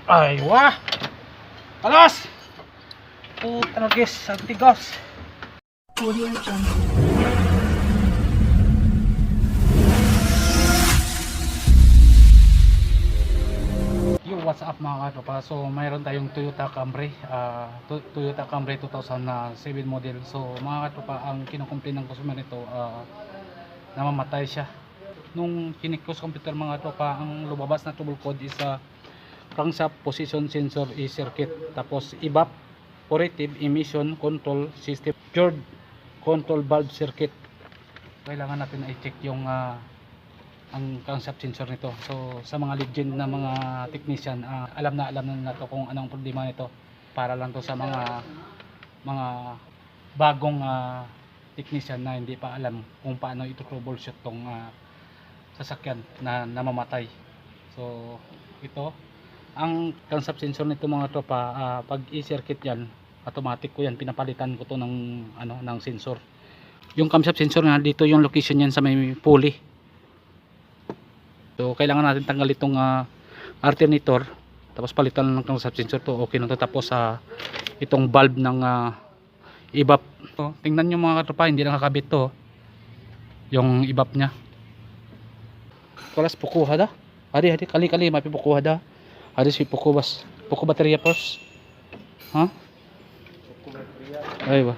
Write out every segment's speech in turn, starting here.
Ay, wah! Alas! Puta na guys, ang tigas. Audio Jungle. Yo, what's up mga katropa? So, mayroon tayong Toyota Camry, Toyota Camry 2007 model. So, mga katropa, ang kinukomplain ng customer nito, namamatay siya. Nung kinik ko sa computer mga katropa, ang lumabas na trouble code is crankshaft position sensor e-circuit, tapos evaporative emission control system, third control valve circuit. Kailangan natin i-check yung ang crankshaft sensor nito. So sa mga legend na mga technician, alam na to kung anong problema nito. Para lang to sa mga bagong technician na hindi pa alam kung paano ito troubleshoot tong sasakyan na namamatay. So ito ang crankshaft sensor nito mga tropa, pag i-circuit yan, automatic ko yan, pinapalitan ko to ng sensor. Yung crankshaft sensor na dito yung location yan sa may pulley. So kailangan natin tanggal itong alternator, tapos palitan ng crankshaft sensor to. Okay na to. Tapos itong valve ng evap. So, tingnan nyo mga tropa, hindi nakakabit to. Yung evap nya. Kalas pukuha da. Adi kali mapipukuha da. Ada si poko baterya first. Ha? Ay ba.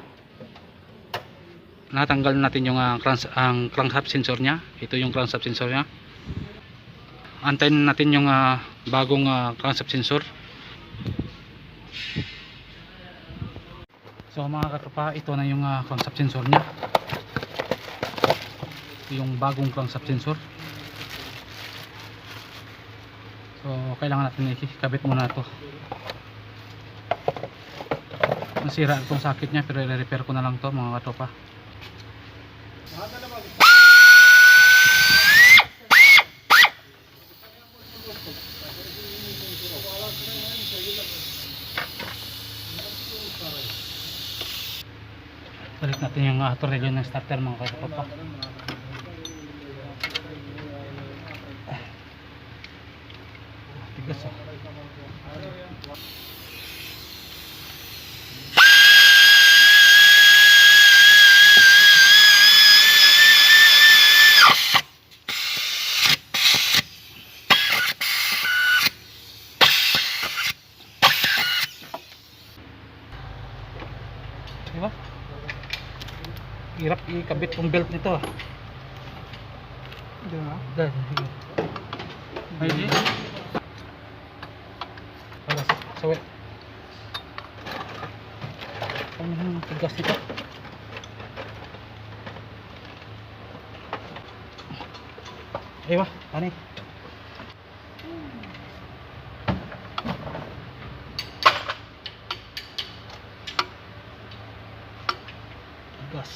Natanggal natin yung crankshaft sensor niya. Ito yung crankshaft sensor niya. Antayin natin yung bagong crankshaft sensor. So mga katropa, ito na yung crankshaft sensor niya. Yung bagong crankshaft sensor. So kailangan natin ikabit muna ito. Nasira itong sakit niya, pero i-repair ko na lang to mga katropa. Balik natin yung tornilyo ng starter mga katropa. Tigas diba? Hirap ikabit yung belt nito. Diba? Ay, sawit. Ang tigas nito. Aywa, ani. Tigas.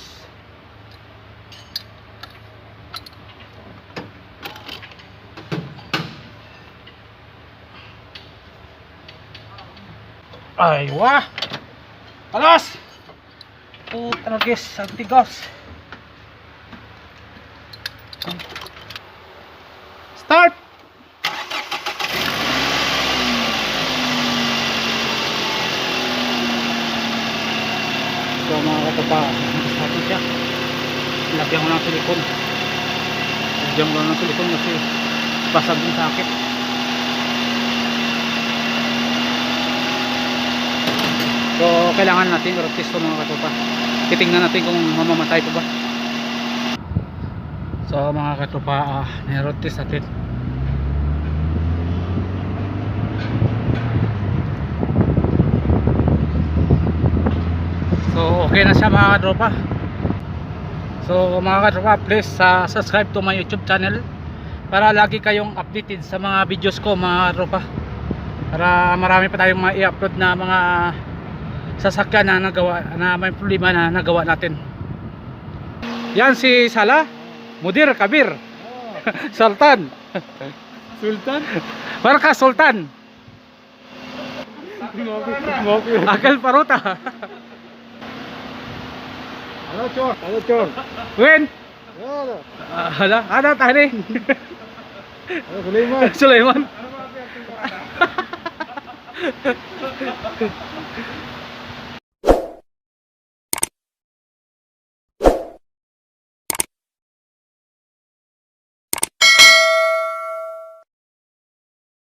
Ay, wah! Alas! Puta na guys, ang tigas. Start! So mga katapa, natin siya. Lagyan ko ng silikon. Kasi basag yung sakit. So kailangan natin road test to mga katopa. Titingnan natin kung mamamatay pa ba. So mga katopa, road test natin. So okay na siya mga katopa. So mga katopa, please subscribe to my YouTube channel para lagi kayong updated sa mga videos ko mga katopa. Para marami pa tayong ma-i-upload na mga sasakyan na nagawa, na may problema na nagawa natin. Yan si Sala, Mudir Kabir. Sultan. Marka Sultan. Akal Paruta. Halo Chor. Wen. Halo. Ada tadi. Sulaiman. Sulaiman.